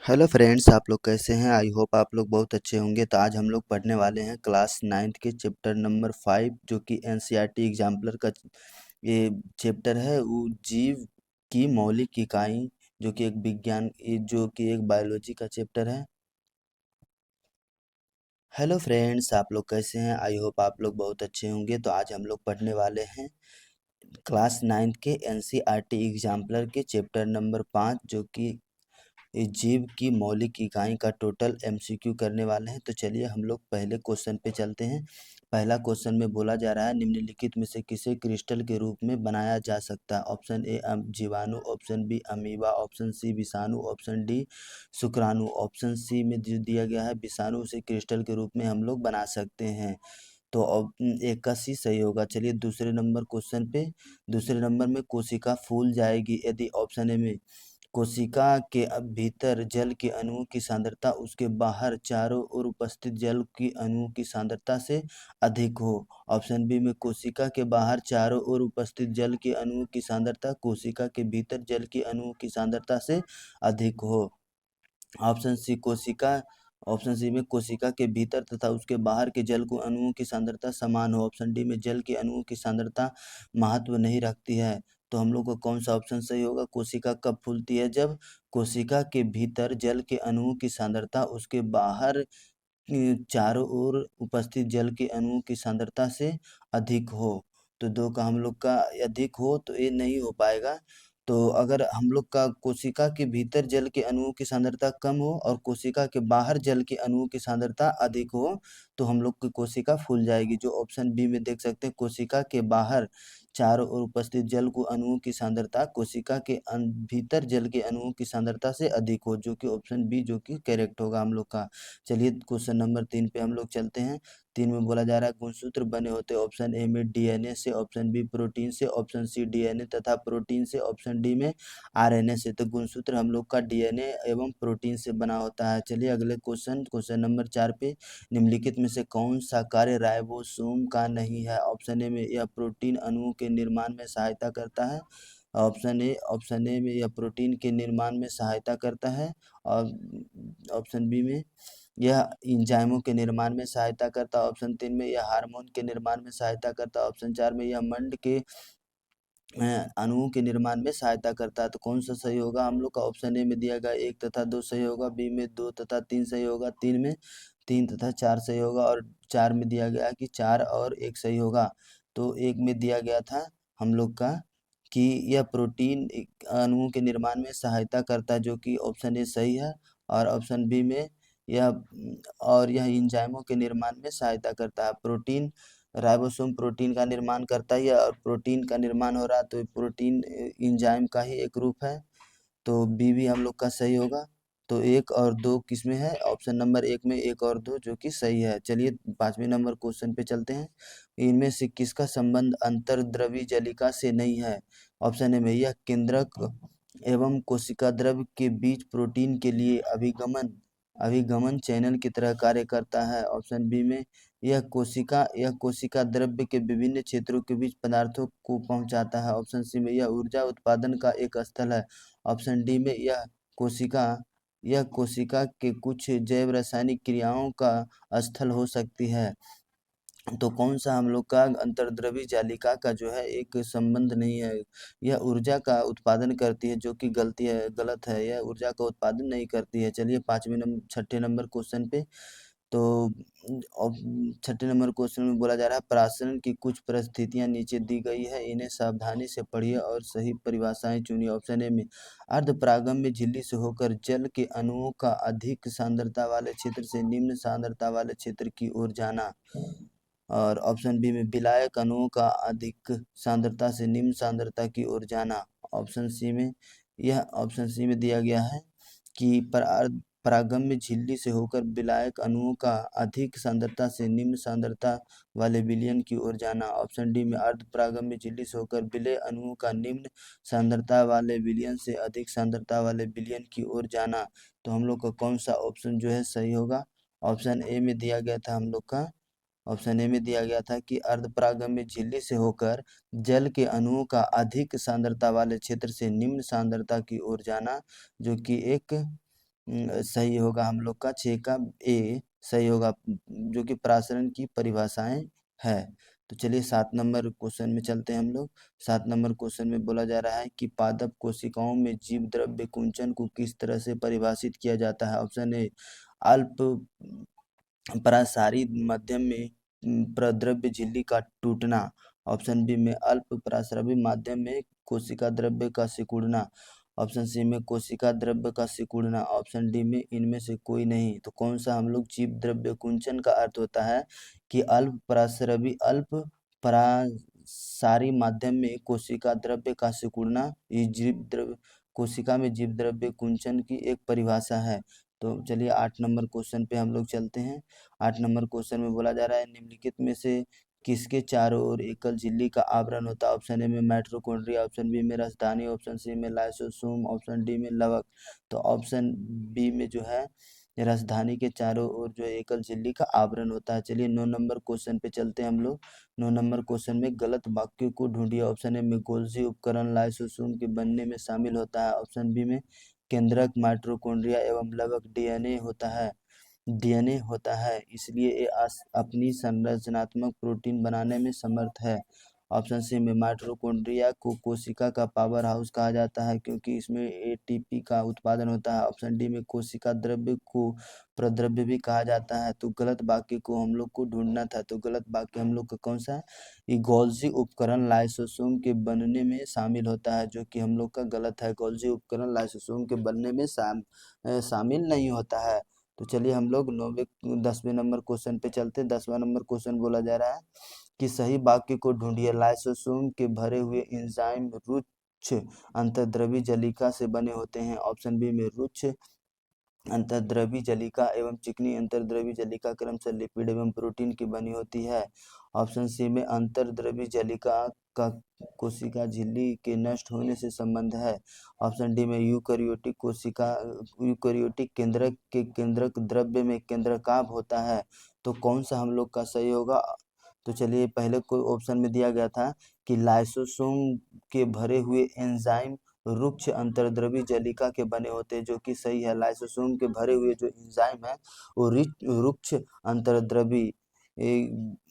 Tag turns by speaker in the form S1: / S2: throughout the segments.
S1: Hello friends, आप लोग कैसे हैं? आई होप आप लोग बहुत अच्छे होंगे। तो आज हम लोग पढ़ने वाले हैं क्लास 9th के चैप्टर नंबर 5 जो कि एनसीईआरटी एग्जाम्पलर का ये चैप्टर है। वो जीव की मौलिक इकाई जो कि एक जो कि एक बायोलॉजी का चैप्टर है। हेलो फ्रेंड्स, आप लोग कैसे हैं? आई होप आप लोग बहुत अच्छे होंगे। तो आज हम लोग पढ़ने वाले हैं क्लास 9th के एनसीईआरटी एग्जाम्पलर के चैप्टर नंबर 5 जो कि इस जीव की मौलिक इकाई का टोटल एमसीक्यू करने वाले हैं। तो चलिए हम लोग पहले क्वेश्चन पे चलते हैं। पहला क्वेश्चन में बोला जा रहा है, निम्नलिखित में से किसे क्रिस्टल के रूप में बनाया जा सकता है? ऑप्शन ए जीवाणु, option B amoeba, option C विषाणु, ऑप्शन डी शुक्राणु। ऑप्शन सी में जो दिया गया है विषाणु से क्रिस्टल के रूप में हम लोग बना सकते हैं। तो एक का सी सही होगा। चलिए दूसरे नंबर क्वेश्चन पे। दूसरे नंबर में कोशिका फूल जाएगी यदि ऑप्शन ए में कोशिका के भीतर जल के अणुओं की सांद्रता उसके बाहर चारों ओर उपस्थित जल की अणुओं की सांद्रता से अधिक हो। ऑप्शन बी में कोशिका के बाहर चारों ओर उपस्थित जल के अणुओं की सांद्रता कोशिका के भीतर जल के अणुओं की सांद्रता से अधिक हो। ऑप्शन सी कोशिका ऑप्शन सी में कोशिका के भीतर तथा उसके बाहर के जल को अणुओं की सांद्रता समान हो। ऑप्शन डी में जल के अणुओं की सांद्रता महत्व नहीं रखती है। तो हम लोग को कौन सा ऑप्शन सही होगा? कोशिका कब फूलती है? जब कोशिका के भीतर जल के अणुओं की सांद्रता उसके बाहर चारों ओर उपस्थित जल के अणुओं की सांद्रता से अधिक हो। तो दो का हम लोग का अधिक हो तो ये नहीं हो पाएगा। तो अगर हम लोग का कोशिका के भीतर जल के अणुओं की सांद्रता कम हो और कोशिका के बाहर जल के अणुओं की सांद्रता अधिक हो तो हम लोग की कोशिका फूल जाएगी। जो ऑप्शन बी में देख सकते हैं, कोशिका के बाहर चारों ओर उपस्थित जल को अणुओं की सांद्रता कोशिका के भीतर जल के अणुओं की सांद्रता से अधिक हो, जो कि ऑप्शन बी जो कि करेक्ट होगा हम लोग का। चलिए क्वेश्चन नंबर 3 पे हम लोग चलते हैं। 3 में बोला जा रहा है गुणसूत्र बने होते हैं ऑप्शन ए में डीएनए से, ऑप्शन बी प्रोटीन से, ऑप्शन सी डीएनए तथा प्रोटीन से, ऑप्शन डी में आरएनए से। तो गुणसूत्र हम लोग का डीएनए एवं प्रोटीन से बना होता है। चलिए अगले क्वेश्चन नंबर 4 पे, निम्नलिखित में से कौन सा कार्य राइबोसोम का नहीं है? ऑप्शन ए में यह प्रोटीन अणुओं के निर्माण में सहायता करता है। ऑप्शन ए में यह प्रोटीन के निर्माण में सहायता करता है। और ऑप्शन बी में यह एंजाइमों के निर्माण में सहायता करता है। ऑप्शन 3 में यह हार्मोन के निर्माण में सहायता करता है। ऑप्शन 4 में यह मंड के अणुओं के निर्माण में सहायता करता है। तो कौन सा सही होगा? हम लोग का ऑप्शन ए में दिया गया 1 तथा 2 सही होगा, बी में 2 तथा 3 सही होगा, 3 में 3 तथा 4 सही होगा और 4 में दिया गया कि 4 और 1 सही होगा। तो 1 में दिया गया था हम लोग का कि यह प्रोटीन अणुओं के निर्माण में सहायता करता है, जो कि ऑप्शन ए सही है। और ऑप्शन बी में यह यह एंजाइमों के निर्माण में सहायता करता है। प्रोटीन राइबोसोम प्रोटीन का निर्माण करता है और प्रोटीन का निर्माण हो रहा है, तो प्रोटीन एंजाइम का ही एक रूप है। तो बी भी हम लोग का सही होगा। तो 1 और 2 किसमें है? ऑप्शन नंबर 1 में 1 और 2 जो कि सही है। चलिए 5वें नंबर क्वेश्चन पे चलते हैं। इनमें से किसका संबंध अंतर्द्रवी जलिका से नहीं है? ऑप्शन ए में यह केंद्रक एवं कोशिका द्रव्य के बीच प्रोटीन के लिए अभिगमन चैनल की तरह कार्य करता है। ऑप्शन बी में यह कोशिका द्रव्य के विभिन्न क्षेत्रों के बीच पदार्थों को पहुंचाता है। ऑप्शन सी में यह ऊर्जा उत्पादन का एक स्थल है। ऑप्शन डी में कोशिका यह कोशिका के कुछ जैव रासायनिक क्रियाओं का स्थल हो सकती है। तो कौन सा हम लोग का अंतर्द्रव्य जालिका का जो है एक संबंध नहीं है? यह ऊर्जा का उत्पादन करती है, जो कि गलत है। यह ऊर्जा का उत्पादन नहीं करती है। चलिए 6ठे नंबर क्वेश्चन पे। तो छठे नंबर क्वेश्चन में बोला जा रहा है प्राशन की कुछ परिस्थितियां नीचे दी गई है, इन्हें सावधानी से पढ़िए और सही परिभाषाएं चुनिए। ऑप्शन ए में अर्धपरागम में झिल्ली से होकर जल के अणुओं का अधिक सांद्रता वाले क्षेत्र से निम्न सांद्रता वाले क्षेत्र की ओर जाना। और ऑप्शन बी में विलायक अणुओं का अधिक सांद्रता से निम्न सांद्रता की ओर जाना। ऑप्शन सी में दिया गया है कि परागम्य झिल्ली से होकर विलायक अणुओं का अधिक सांद्रता से निम्न सांद्रता वाले विलयन की ओर जाना। ऑप्शन डी में अर्धपरागम्य झिल्ली से होकर विलय अणुओं का निम्न सांद्रता वाले विलयन से अधिक सांद्रता वाले विलयन की ओर जाना। तो हम लोग का कौन सा ऑप्शन जो है सही होगा? ऑप्शन ए में दिया गया था हम लोग का ऑप्शन ए में दिया गया था कि अर्धपरागम्य झिल्ली से होकर जल के अणुओं का अधिक सांद्रता वाले क्षेत्र से निम्न सांद्रता की ओर जाना, जो कि एक सही होगा हम लोग का 6 का ए सही होगा, जो कि प्रासरण की परिभाषाएं है। तो चलिए 7 नंबर क्वेश्चन में चलते हैं हम लोग। 7 नंबर क्वेश्चन में बोला जा रहा है कि पादप कोशिकाओं में जीव द्रव्य कुंचन को किस तरह से परिभाषित किया जाता है। ऑप्शन ए अल्प परासारी माध्यम में प्रद्रव्य झिल्ली का टूटना। ऑप्शन बी में अल्प परास्रवी माध्यम में कोशिका द्रव्य का सिकुड़ना। ऑप्शन सी में कोशिका द्रव्य का सिकुड़ना। ऑप्शन डी में इनमें से कोई नहीं। तो कौन सा हम लोग जीव द्रव्य कुंचन का अर्थ होता है कि अल्प परास्रवी अल्प परासारी माध्यम में कोशिका द्रव्य का सिकुड़ना। ये जीव द्रव्य कोशिका में जीव द्रव्य कुंचन की एक परिभाषा है। तो चलिए 8 नंबर क्वेश्चन पे हम लोग चलते हैं। 8 नंबर क्वेश्चन में बोला जा रहा है निम्नलिखित में से किसके चारों ओर एकल झिल्ली का आवरण होता है। ऑप्शन ए में माइटोकॉन्ड्रिया, ऑप्शन बी में राजधानी, ऑप्शन सी में लाइसोसोम, ऑप्शन डी में लवक। तो ऑप्शन बी में जो है राजधानी के चारों ओर जो एकल झिल्ली का आवरण होता है। चलिए 9 नंबर क्वेश्चन पे चलते हैं हम लोग। 9 नंबर क्वेश्चन में गलत वाक्य को ढूंढिए। ऑप्शन ए में गोल्जी उपकरण लाइसोसोम के बनने में शामिल होता है। ऑप्शन बी में केंद्रक माइटोकॉन्ड्रिया एवं लवक डीएनए होता है, इसलिए ये अपनी संरचनात्मक प्रोटीन बनाने में समर्थ है। ऑप्शन सी में माइटोकॉन्ड्रिया को कोशिका का पावर हाउस कहा जाता है क्योंकि इसमें एटीपी का उत्पादन होता है। ऑप्शन डी में कोशिका द्रव्य को प्रद्रव्य भी कहा जाता है। तो गलत वाक्य को हम लोग को ढूंढना था। तो गलत वाक्य हम लोग का कौन सा है? ये गोल्जी उपकरण लाइसोसोम के बनने में शामिल होता है, जो कि हम लोग का गलत है। गोल्जी उपकरण लाइसोसोम के बनने में शामिल नहीं होता है। तो चलिए हम लोग 10वें नंबर क्वेश्चन पे चलते हैं। 10वां नंबर क्वेश्चन बोला जा रहा है कि सही वाक्य को ढूंढिए। लाइसोसोम के भरे हुए एंजाइम रुक्ष अंतर्द्रवी जलिका से बने होते हैं। ऑप्शन बी में रुक्ष अंतर्द्रवी जलिका एवं चिकनी अंतर्द्रवी जलिका क्रमशः लिपिड एवं प्रोटीन की बनी होती है। ऑप्शन सी में अंतर्द्रवी जलिका का कोशिका झिल्ली के नष्ट होने से संबंध है। ऑप्शन डी में यूकैरियोटिक केंद्रक के केंद्रक द्रव्य में केंद्रकाभ होता है। तो कौन सा हम लोग का सही होगा? तो चलिए पहले कोई ऑप्शन में दिया गया था कि लाइसोसोम के भरे हुए एंजाइम रुक्ष अंतर्द्रवी जलिका के बने होते हैं, जो कि सही है। लाइसोसोम के भरे हुए जो एंजाइम है वो रुक्ष अंतर्द्रवी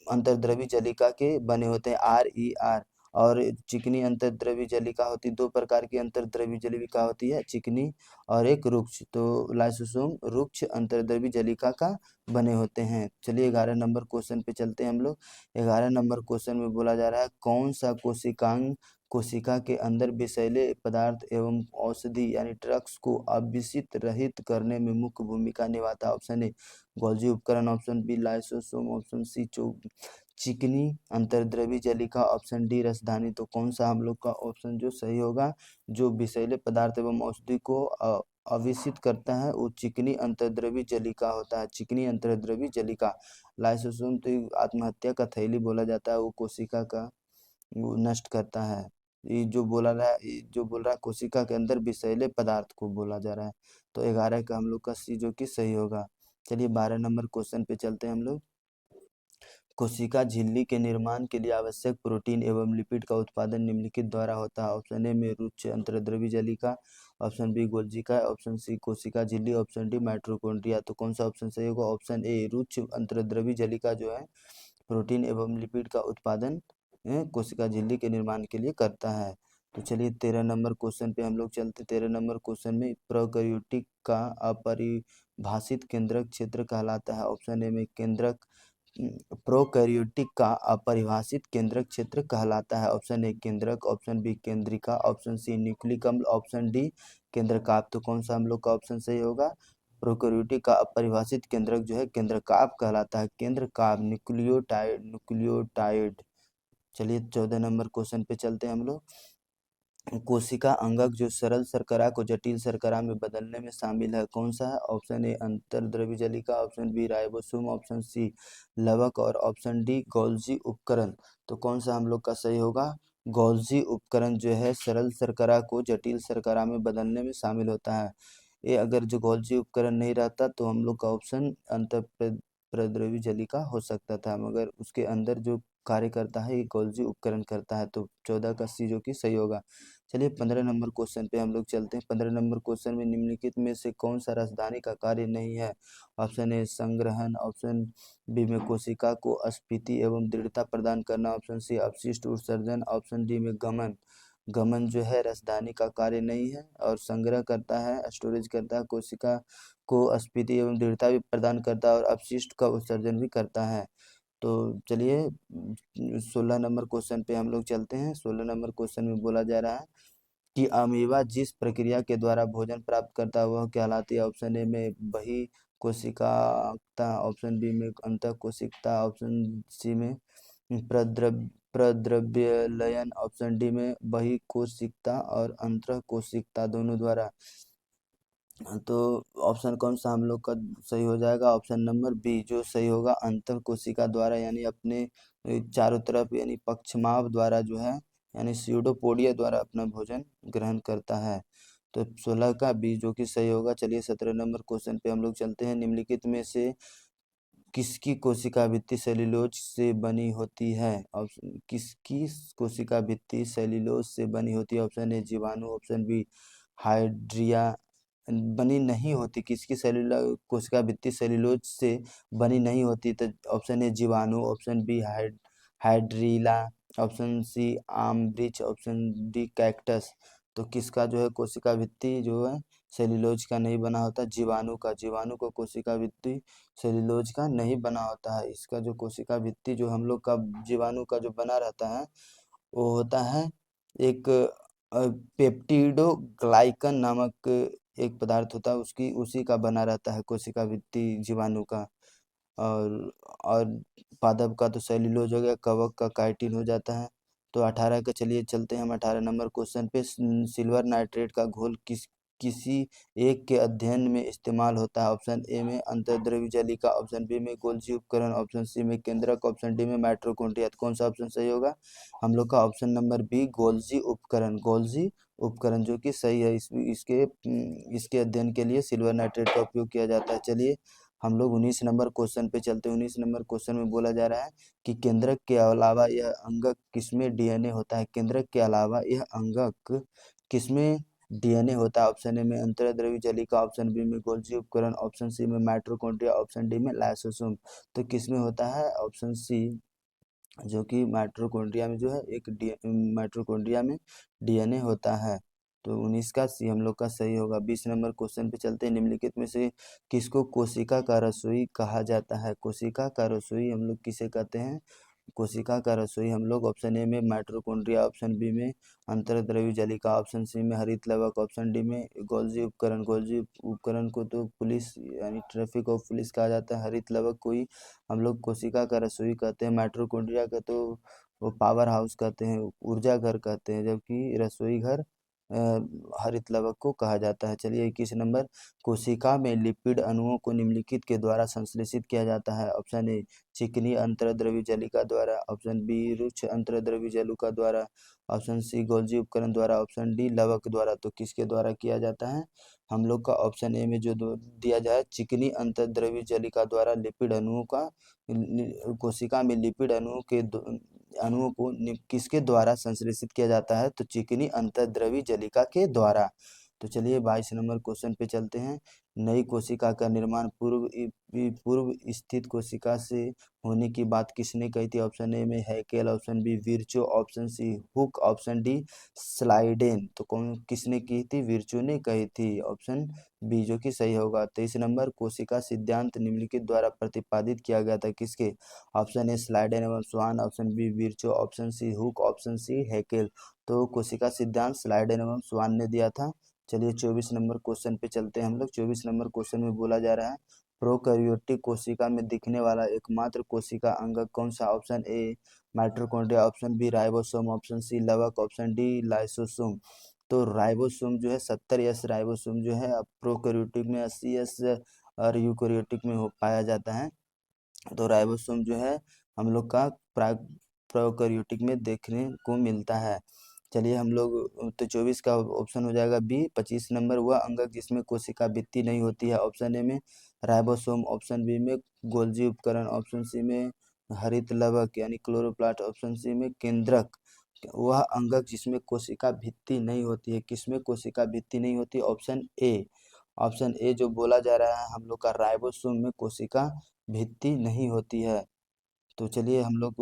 S1: अंतर्द्रवी जलिका के बने होते हैं, RER। और चिकनी अंतर्द्रवी जलिका होती, दो प्रकार की अंतर्द्रवी जलिका होती है, चिकनी और एक रुक्ष। तो लाइसोसोम रुक्ष अंतर्द्रवी जलिका का बने होते हैं। चलिए 11 नंबर क्वेश्चन पे चलते हैं हम लोग। 11 नंबर क्वेश्चन में बोला जा रहा है कौन सा कोशिकांग कोशिका के अंदर विषैले पदार्थ एवं औषधि यानी ड्रग्स को अविषित रहित करने में मुख्य भूमिका निभाता है। ऑप्शन ए गोल्जी उपकरण, option B lysosome, option C चिकनी अंतर्द्रवी जलिका, ऑप्शन डी रसधानी। तो कौन सा हम लोग का ऑप्शन जो सही होगा? जो विषैले पदार्थ एवं औषधि को अविषित करता है वो चिकनी अंतर्द्रवी जलिका होता है, चिकनी अंतर्द्रवी जलिका। लाइसोसोम तो आत्महत्या का थैली बोला जाता है, वो कोशिका का वो नष्ट करता है। ये जो बोल रहा है कोशिका के अंदर विषैले पदार्थ को बोला जा रहा है। तो 11 का हम लोग का सी जो कि सही होगा। चलिए 12 नंबर क्वेश्चन पे चलते हैं हम लोग। कोशिका झिल्ली के निर्माण के लिए आवश्यक प्रोटीन एवं लिपिड का उत्पादन निम्नलिखित द्वारा होता है। ऑप्शन ए में रुक्ष अंतर्द्रवी जलिका, ऑप्शन बी गोल्जिका, ऑप्शन सी कोशिका झिल्ली, ऑप्शन डी माइटोकॉन्ड्रिया। तो कौन सा ऑप्शन सही होगा? ऑप्शन ए रुक्ष अंतर्द्रवी जलिका जो है प्रोटीन एवं लिपिड का उत्पादन कोशिका झिल्ली के निर्माण के लिए करता है। तो चलिए 13 नंबर क्वेश्चन पे हम लोग चलते। 13 नंबर क्वेश्चन में प्रोकैरियोटिक का अपरिभाषित केंद्रक क्षेत्र कहलाता है। ऑप्शन ए में केंद्रक प्रोकैरियोटिक का अपरिभाषित केंद्रक क्षेत्र कहलाता है। ऑप्शन ए केंद्रक, ऑप्शन बी केंद्रिका, ऑप्शन सी न्यूक्लिक अम्ल, ऑप्शन डी केंद्रकाभ। तो कौन सा हम लोग का ऑप्शन सही होगा? प्रोकैरियोटिक का अपरिभाषित केंद्रक जो है केंद्रकाभ कहलाता है, केंद्रकाभ न्यूक्लियोटाइड। चलिए 14 नंबर क्वेश्चन पे चलते हैं हम लोग। कोशिका अंगक जो सरल शर्करा को जटिल शर्करा में बदलने में शामिल है, कौन सा है? ऑप्शन ए अंतर्द्रवी जलिका, option B ribosome, option C लवक और ऑप्शन डी गोल्जी उपकरण। तो कौन सा हम लोग का सही होगा? गोल्जी उपकरण जो है सरल शर्करा को जटिल शर्करा में बदलने में शामिल होता है। ये अगर जो गोल्जी उपकरण नहीं रहता तो हम लोग का ऑप्शन अंतर्द्रवी जलिका हो सकता था, मगर उसके अंदर जो कार्य करता है ये गोल्जी उपकरण करता है। तो 14 का सी जो कि सही होगा। चलिए 15 नंबर क्वेश्चन पे हम लोग चलते हैं। 15 नंबर क्वेश्चन में निम्नलिखित में से कौन सा राजधानी का कार्य नहीं है? ऑप्शन ए संग्रहण, ऑप्शन बी में कोशिका को स्फीति एवं दृढ़ता प्रदान करना, ऑप्शन सी अपशिष्ट उत्सर्जन, ऑप्शन डी में गमन। गमन जो है राजधानी का कार्य नहीं है और संग्रह करता है, स्टोरेज करता है, कोशिका को स्फीति एवं दृढ़ता भी प्रदान करता है और अपशिष्ट का उत्सर्जन भी करता है। तो चलिए 16 नंबर क्वेश्चन पे हम लोग चलते हैं। 16 नंबर क्वेश्चन में बोला जा रहा है कि अमीबा जिस प्रक्रिया के द्वारा भोजन प्राप्त करता है वह कहलाती है। ऑप्शन ए में बही कोशिकाता, ऑप्शन बी में अंतः कोशिकता, ऑप्शन सी में प्रद्रव्यलयन, ऑप्शन डी में बही कोशिकता और अंतः कोशिकता दोनों द्वारा। तो ऑप्शन कौन सा हम लोग का सही हो जाएगा? ऑप्शन नंबर बी जो सही होगा, अंतः कोशिका द्वारा, यानी अपने चारों तरफ यानी पक्षमाभ द्वारा जो है यानी स्यूडोपोडिया द्वारा अपना भोजन ग्रहण करता है। तो 16 का बी जो कि सही होगा। चलिए 17 नंबर क्वेश्चन पे हम लोग चलते हैं। निम्नलिखित में से किसकी कोशिका भित्ति सेल्यूलोज से बनी होती है? ऑप्शन किसकी कोशिका भित्ति सेल्यूलोज से बनी होती है? ऑप्शन ए जीवाणु, ऑप्शन बी हाइड्रिया बनी नहीं होती। किसकी सेल्यूलर कोशिका भित्ति सेल्यूलोज से बनी नहीं होती? तो ऑप्शन ए जीवाणु, option B hydrilla, option C आम वृक्ष, ऑप्शन डी कैक्टस। तो किसका जो है कोशिका भित्ति जो है सेल्यूलोज का नहीं बना होता? जीवाणु का। जीवाणु को कोशिका भित्ति सेल्यूलोज का नहीं बना होता है। इसका जो कोशिका भित्ति जो हम लोग का जीवाणु का जो बना रहता है वो होता है एक पेप्टिडोग्लाइकन नामक एक पदार्थ होता है, उसकी उसी का बना रहता है कोशिका भित्ति जीवाणु का। और पादप का तो सेल्यूलोज हो गया, कवक का काइटिन हो जाता है। तो 18 का चलिए चलते हैं हम 18 नंबर क्वेश्चन पे। सिल्वर नाइट्रेट का घोल किसी एक के अध्ययन में इस्तेमाल होता है? ऑप्शन ए में अंतर्द्रव्य जलिका, ऑप्शन बी में गोल्जी उपकरण, ऑप्शन सी में केंद्रक, ऑप्शन डी में माइटोकॉन्ड्रिया। तो कौन सा ऑप्शन सही होगा? हम लोग का ऑप्शन नंबर बी गोल्जी उपकरण। गोल्जी उपकरण जो कि सही है। इसके अध्ययन के लिए सिल्वर नाइट्रेट का उपयोग किया जाता है। चलिए हम लोग 19 नंबर क्वेश्चन पे चलते हैं। 19 नंबर क्वेश्चन में बोला जा रहा है कि केंद्रक के अलावा यह अंगक किसमें डीएनए होता है? केंद्रक के अलावा यह अंगक किसमें डीएनए होता है? ऑप्शन ए में अंतर्द्रव्य जलिका, ऑप्शन बी में गोल्जी उपकरण, ऑप्शन सी में माइटोकॉन्ड्रिया, ऑप्शन डी में लाइसोसोम। तो किसमें होता है? ऑप्शन सी जो कि माइटोकॉन्ड्रिया में जो है माइटोकॉन्ड्रिया में डीएनए होता है। तो 19 का सी हम लोग का सही होगा। 20 नंबर क्वेश्चन पे चलते हैं। निम्नलिखित में से किसको कोशिका का रसोई कहा जाता है? कोशिका का रसोई हम लोग किसे कहते हैं? कोशिका का रसोई हम लोग ऑप्शन ए में माइटोकॉन्ड्रिया, ऑप्शन बी में अंतर्द्रव्य जलिका, ऑप्शन सी में हरित लवक, ऑप्शन डी में गोल्जी उपकरण। गोल्जी उपकरण को तो पुलिस यानी ट्रैफिक ऑफ पुलिस कहा जाता है। हरित लवक को ही हम लोग कोशिका का रसोई कहते हैं। माइटोकॉन्ड्रिया का तो वो पावर हाउस कहते हैं, ऊर्जा घर कहते हैं, जबकि रसोई घर हरित लवक को कहा जाता है। चलिए 21 नंबर, कोशिका में लिपिड अणुओं को निम्नलिखित के द्वारा संश्लेषित किया जाता है? ऑप्शन ए चिकनी अंतर्द्रव्य जलिका द्वारा, ऑप्शन बी रुक्ष अंतर्द्रव्य जलिका द्वारा, ऑप्शन सी गोल्जी उपकरण द्वारा, ऑप्शन डी लवक द्वारा। तो किसके द्वारा किया जाता है? हम लोग का ऑप्शन ए में जो दिया जाए चिकनी अंतर्द्रव्य जलिका द्वारा लिपिड अणुओं का कोशिका में लिपिड अणुओं को किसके द्वारा संश्लेषित किया जाता है? तो चिकनी अंतर्द्रव्य जलिका के द्वारा। तो चलिए 22 नंबर क्वेश्चन पे चलते हैं। नई कोशिका का निर्माण पूर्व स्थित कोशिका से होने की बात किसने कही थी? ऑप्शन ए में Haeckel, option B Virchow, option C Hooke, option D Schleiden. तो कौन किसने की थी? विर्चो ने कही थी। ऑप्शन बी जो कि सही होगा। 23 नंबर, कोशिका सिद्धांत निम्नलिखित द्वारा प्रतिपादित किया गया था? किसके? ऑप्शन ए स्लाइडेन एवं Schwann, option B Virchow, option C Hooke, option C Haeckel. तो कोशिका सिद्धांत स्लाइडेन एवं स्वान ने दिया था। चलिए 24 नंबर क्वेश्चन पे चलते हैं हम लोग। 24 नंबर क्वेश्चन में बोला जा रहा है प्रोकैरियोटिक कोशिका में दिखने वाला एकमात्र कोशिका अंगक कौन सा? Option A mitochondria, option B ribosome, option C लवक, ऑप्शन डी लाइसोसोम। तो राइबोसोम जो है 70S राइबोसोम जो है प्रोकैरियोटिक में 80S और यूकैरियोटिक में हो पाया जाता है। तो राइबोसोम जो है हम लोग का प्रोकैरियोटिक में देखने को मिलता है। चलिए हम लोग तो 24 का ऑप्शन हो जाएगा बी। 25 नंबर, वह अंगक जिसमें कोशिका भित्ति नहीं होती है? ऑप्शन ए में राइबोसोम, ऑप्शन बी में गोल्जी उपकरण, ऑप्शन सी में हरित लवक यानी क्लोरोप्लास्ट, ऑप्शन सी में केंद्रक। वह अंगक जिसमें कोशिका भित्ति नहीं होती है। किसमें कोशिका भित्ति नहीं होती? Option A. ऑप्शन ए जो बोला जा रहा है हम लोग का राइबोसोम में कोशिका भित्ति नहीं होती है। तो चलिए हम लोग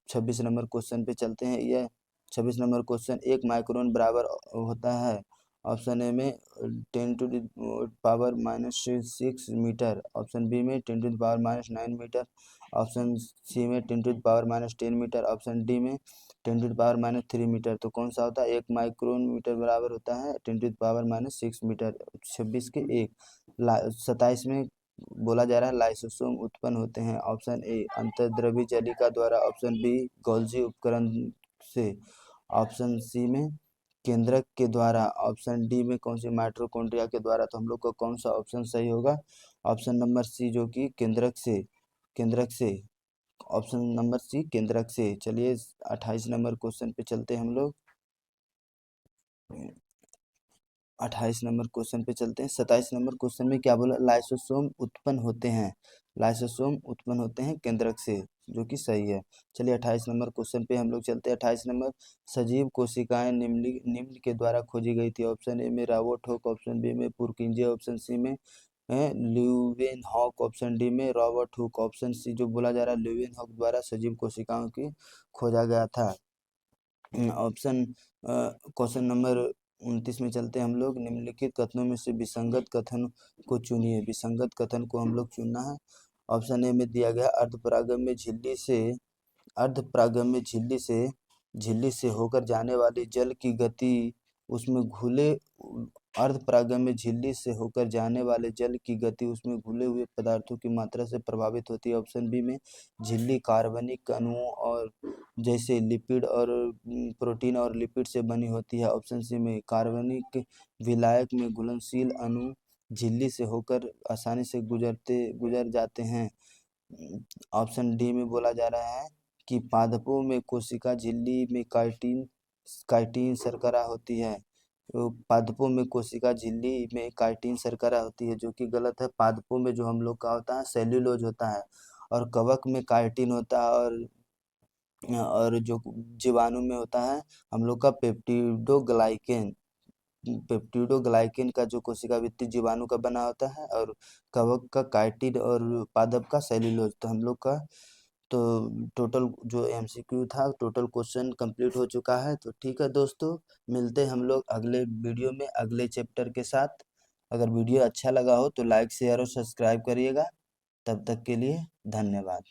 S1: 26 नंबर क्वेश्चन पे चलते हैं। यह 26 नंबर क्वेश्चन, 1 माइक्रोन बराबर होता है ऑप्शन ए में 10⁻⁻6 मीटर, ऑप्शन बी में 10⁻⁹मीटर, ऑप्शन सी में 10⁻⁻10 मीटर, ऑप्शन डी में 10⁻⁻3 मीटर। तो कौन सा होता है? 1 माइक्रोन मीटर बराबर होता है 10⁻⁻6 मीटर। 26 के 1। 27 में बोला जा रहा है लाइसोसोम उत्पन्न होते हैं। ऑप्शन ए अंतर्द्रव्य जलिका द्वारा, ऑप्शन बी गोल्जी उपकरण से, ऑप्शन सी में केंद्रक के द्वारा, ऑप्शन डी में कौन सी माइटोकॉन्ड्रिया के द्वारा। तो हम लोग को कौन सा ऑप्शन सही होगा? ऑप्शन नंबर सी जो कि केंद्रक से, केंद्रक से, ऑप्शन नंबर सी केंद्रक से। चलिए 28 नंबर क्वेश्चन पे चलते हैं हम लोग। 28 नंबर क्वेश्चन पे चलते हैं। 27 नंबर क्वेश्चन में क्या बोला? लाइसोसोम उत्पन्न होते हैं, लाइसोसोम उत्पन्न होते हैं केंद्रक से, जो कि सही है। चलिए 28 नंबर क्वेश्चन पे हम लोग चलते हैं। 28 नंबर, सजीव कोशिकाएं निम्न के द्वारा खोजी गई थी। ऑप्शन ए में रावोट ऑप्शन बी में पुरकिंजे, ऑप्शन सी में ल्यूवेनहॉक, ऑप्शन डी में रॉबर्ट हुक। ऑप्शन सी जो बोला जा रहा है ल्यूवेनहॉक द्वारा सजीव कोशिकाओं की खोजा गया था। ऑप्शन क्वेश्चन नंबर 29 में चलते हैं हम लोग। निम्नलिखित कथनों में से विसंगत कथन को चुनिए। विसंगत कथन को हम लोग चुनना है। ऑप्शन ए में दिया गया अर्धपरागम्य झिल्ली से, अर्धपरागम्य झिल्ली से होकर जाने वाली जल की गति उसमें घुले, अर्धपरागम्य झिल्ली से होकर जाने वाले जल की गति उसमें घुले हुए पदार्थों की मात्रा से प्रभावित होती है। ऑप्शन बी में झिल्ली कार्बनिक अणुओं और जैसे लिपिड और प्रोटीन और लिपिड से बनी होती है। ऑप्शन सी में कार्बनिक विलायक में घुलनशील अणु झिल्ली से होकर आसानी से गुजर जाते हैं। ऑप्शन डी में बोला जा रहा है कि पादपों में कोशिका झिल्ली में काइटिन काइटिन शर्करा होती है। तो पादपों में कोशिका झिल्ली में काइटिन शर्करा होती है, जो कि गलत है। पादपों में जो हम लोग का होता है सेल्यूलोज होता है, और कवक में काइटिन होता है, और जो जीवाणु में होता है हम लोग का पेप्टिडोग्लाइकेन। पेप्टिडोग्लाइकेन का जो कोशिका भित्ति जीवाणु का बना होता है, और कवक का काइटिन, और पादप का सेल्यूलोज। तो हम लोग का तो टोटल जो एमसीक्यू था, टोटल क्वेश्चन कंप्लीट हो चुका है। तो ठीक है दोस्तों, मिलते हैं हम लोग अगले वीडियो में अगले चैप्टर के साथ। अगर वीडियो अच्छा लगा हो तो लाइक शेयर और सब्सक्राइब करिएगा। तब तक के लिए धन्यवाद।